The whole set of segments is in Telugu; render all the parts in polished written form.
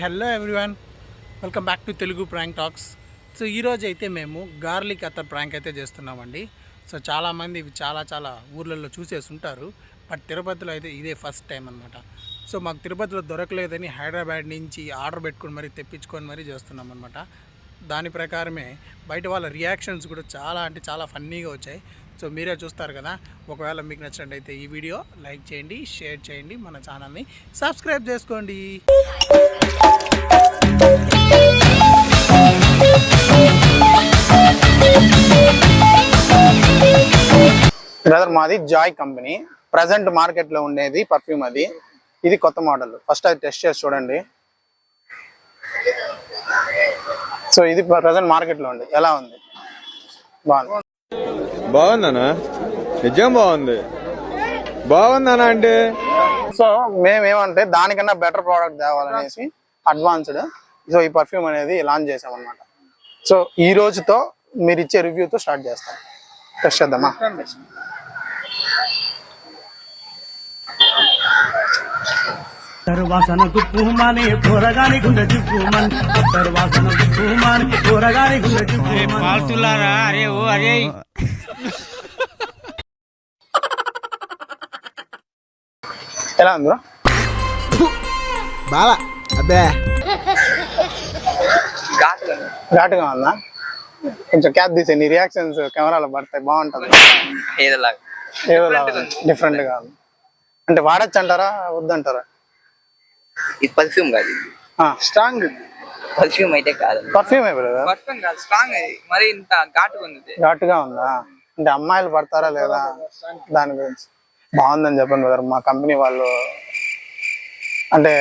Hello everyone, welcome back to Telugu prank talks. So ఈరోజు అయితే మేము గార్లిక్ అత్తర్ ప్రాంక్ అయితే చేస్తున్నామండి. సో చాలామంది ఇవి చాలా ఊర్లలో చూసేసి ఉంటారు, బట్ తిరుపతిలో అయితే ఇదే ఫస్ట్ టైం అనమాట. సో మాకు తిరుపతిలో దొరకలేదని హైదరాబాద్ నుంచి ఆర్డర్ పెట్టుకొని మరీ తెప్పించుకొని మరీ చేస్తున్నాం అనమాట. దాని ప్రకారమే బయట వాళ్ళ రియాక్షన్స్ కూడా చాలా ఫన్నీగా వచ్చాయి. సో మీరే చూస్తారు కదా. ఒకవేళ మీకు నచ్చినట్టయితే ఈ వీడియో లైక్ చేయండి, షేర్ చేయండి, మన ఛానల్ని సబ్స్క్రైబ్ చేసుకోండి. బ్రదర్, మాది జాయ్ కంపెనీ. ప్రజెంట్ మార్కెట్లో ఉండేది పర్ఫ్యూమ్. ఇది కొత్త మోడల్. ఫస్ట్ అది టెస్ట్ చేసి చూడండి. సో ఇది ప్రజెంట్ మార్కెట్లో ఉంది. ఎలా ఉంది? బాగుందనా? నిజం బాగుందనా అంటే సో మేమేమంటే దానికన్నా బెటర్ ప్రోడక్ట్ తేవాలనేసి అడ్వాన్స్డ్ సో ఈ పర్ఫ్యూమ్ అనేది లాంచ్ చేసామన్నమాట. సో ఈ రోజుతో మీరు ఇచ్చే రివ్యూతో స్టార్ట్ చేస్తాం. టెస్ట్ చేద్దామా? వాసనకు పూమాని కూరగాని గుండె చిప్పుమన్ వాసనకు పూమాని కూరగాని గుండె చిప్పులారా. అరే ఓ అరే ఎలా ఉందా? బాగా అబ్బే ఘాటుగా ఉందా? కొంచెం క్యాప్ తీసే, నీ రియాక్షన్స్ కెమెరాలో పడతాయి, బాగుంటుంది. ఏదో డిఫరెంట్ గా ఉంది. అంటే వాడచ్చు అంటారా, వద్దంటారా? ఇది పర్ఫ్యూమ్ కాదు, స్ట్రాంగ్ పర్ఫ్యూమ్ అయితే కాదు. పర్ఫ్యూమ్ పర్ఫ్యూమ్ కాదు, స్ట్రాంగ్. మరి ఇంత ఘాటుగా ఉందా? అంటే అమ్మాయిలు పడతారా లేదా దాని గురించి? బాగుందని చెప్పండి బ్రదర్. మా కంపెనీ వాళ్ళు అంటే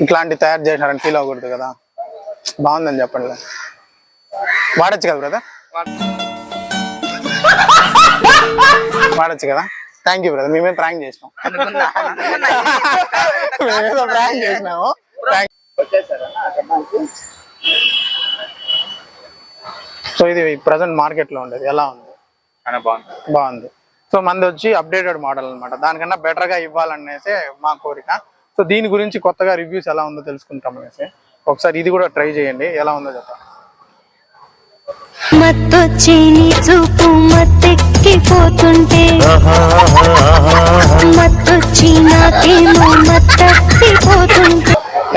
ఇట్లాంటి తయారు చేసినారని ఫీల్ అవ్వకూడదు కదా. బాగుందని చెప్పండి. వాడచ్చు కదా బ్రదర్? వాడచ్చు కదా. Thank you brother. మేమే ప్రాంక్ చేసినాం. మేమేదో ప్రాంక్ చేసినాము. సో ఇది ప్రజెంట్ మార్కెట్ లో ఉండేది. ఎలా ఉంది? బాగుంది. సో మనది వచ్చి అప్డేటెడ్ మోడల్ అనమాట. దానికన్నా బెటర్ గా ఇవ్వాలనేసి మా కోరిక. సో దీని గురించి కొత్తగా రివ్యూస్ ఎలా ఉందో తెలుసుకుంటాం అనేసి ఒకసారి ఇది కూడా ట్రై చేయండి. ఎలా ఉందో చెప్పండి.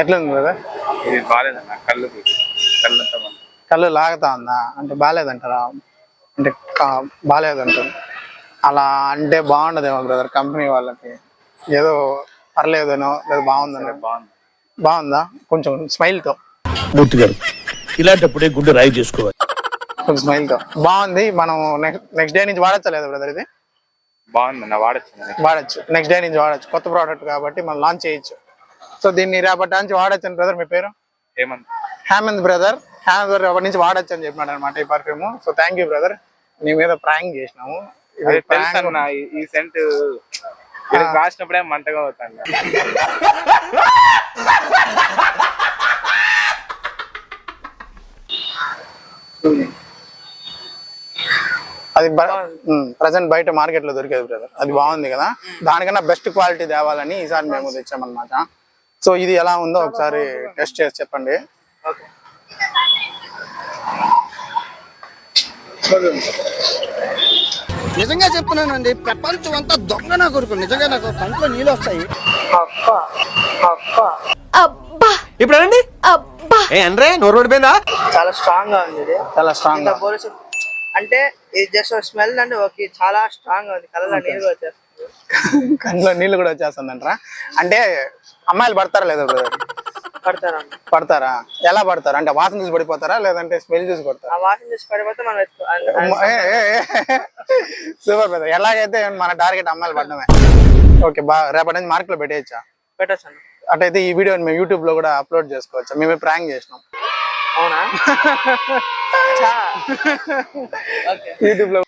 ఎట్లుంది కదా? కళ్ళు లాగుతా ఉందా? అంటే బాగాలేదంటారా? అంటే బాగాలేదంటారు. అలా అంటే బాగుండదేమో బ్రదర్. కంపెనీ వాళ్ళకి ఏదో పర్లేదనో లేదా బాగుందనో. బాగుందా? కొంచెం స్మైల్ తో. మూర్తి గారు ఇలాంటప్పుడే గుండె రాయి చేసుకోవాలి. కొంచెం స్మైల్ తో బాగుంది. మనం నెక్స్ట్ డే నుంచి వాడచ్చా లేదా బ్రదర్? ఇది బాగుందన్న, వాడచ్చు. నెక్స్ట్ డే నుంచి వాడచ్చు. కొత్త ప్రోడక్ట్ కాబట్టి మనం లాంచ్ చేయొచ్చు. సో దీన్ని రేపటి నుంచి వాడచ్చు అని బ్రదర్. మీ పేరు? హేమంత్ బ్రదర్. హేమంత్ రేపటి నుంచి వాడచ్చు అని చెప్పినాడు అనమాట ఈ perfume. So thank you brother. నీ మీద ప్రాంక్ చేసినాము. ఈ సెంట్ రాసినప్పుడే మంటగా అవుతాను. అది ప్రజెంట్ బయట మార్కెట్ లో దొరికేది బ్రదర్. అది బాగుంది కదా. దానికన్నా బెస్ట్ క్వాలిటీ తేవాలని ఈసారి మేము తెచ్చామన్నమాట. సో ఇది ఎలా ఉందో ఒకసారి టెస్ట్ చేసి చెప్పండి. నిజంగా చెప్తున్నానండి, ప్రపంచం అంతా దొంగ నా కొడుకు. నిజంగా నాకు కంట్లో నీళ్ళు వస్తాయి. ఇప్పుడు అండి అంటే నోరు పడిపోయిందా? చాలా స్ట్రాంగ్ గా ఉంది. చాలా స్ట్రాంగ్ అంటే ఇది జస్ట్ స్మెల్ అంటే ఓకే, చాలా స్ట్రాంగ్ గా ఉంది. కళ్ళలో నీళ్ళు వచ్చేస్తుంది. కళ్ళలో నీళ్ళు కూడా వచ్చేస్తుందంటారా? అంటే అమ్మాయిలు పడతారా లేదా బ్రదర్? పడతారా? ఎలా పడతారా? అంటే వాసన చూసి పడిపోతారా లేదంటే స్మెల్ చూసి పడతారా? వాసన చూసి పడిపోతే మనం సూపర్ బ్రదర్. ఎలాగైతే మన టార్గెట్ అమ్మాయిలు పడడమే. ఓకే, రేపటి నుంచి మార్కెట్ లో పెట్టేయచ్చా? పెట్టచ్చు. అటైతే ఈ వీడియోని మేము యూట్యూబ్ లో కూడా అప్లోడ్ చేసుకోవచ్చు. మేమే ప్రాంక్ చేసినాం అవునా? యూట్యూబ్ లో.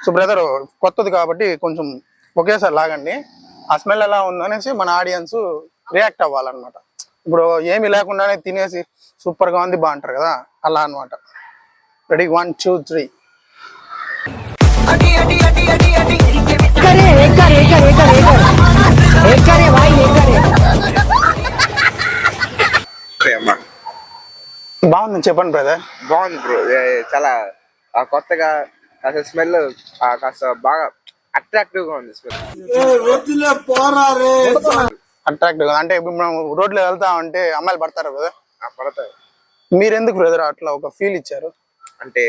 సో బ్రదర్ కొత్తది కాబట్టి కొంచెం ఒకేసారి లాగండి. ఆ స్మెల్ ఎలా ఉందో అనేసి మన ఆడియన్స్ రియాక్ట్ అవ్వాలన్నమాట. ఇప్పుడు ఏమి లేకుండానే తినేసి సూపర్ గా ఉంది బాగుంటారు కదా, అలా అన్నమాట. రెడీ 1 2 3. బాగుంది చెప్పండి బ్రదర్. బాగుంది బ్రో, చాలా కొత్తగా అసలు స్మెల్ కాస్త బాగా అట్రాక్టివ్ గా ఉంది స్మెల్. అట్రాక్టివ్ గా అంటే ఇప్పుడు మనం రోడ్లో వెళ్తా ఉంటే అమ్మాయిలు పడతారు బ్రదర్. పడతాయి. మీరెందుకు బ్రదర్ అట్లా ఒక ఫీల్ ఇచ్చారు? అంటే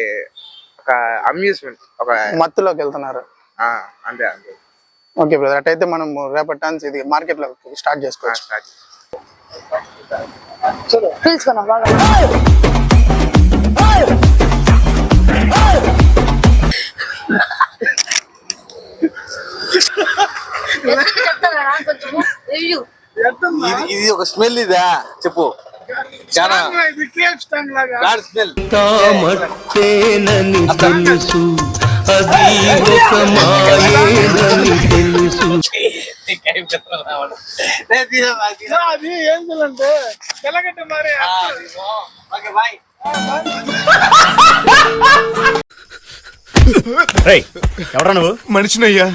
ఒక అమ్యూజ్మెంట్, ఒక మత్తులోకి వెళ్తున్నారు. అంతే అంతే. ఓకే బ్రదర్, అటైతే మనం రేపటి నుంచి ఇది మార్కెట్ లో స్టార్ట్ చేసుకోవచ్చు. పిలుచుకున్నా బాగా చెప్తారా కొంచెం రివ్యూ. ఇది ఒక స్మెల్ ఇదా చెప్పు. చాలా బ్యాడ్ స్మెల్. తామట్టేనని తెలుసు, అది ఒక మాయేనని తెలుసు. ఎవరా నువ్వు? మనిషినయ్యా.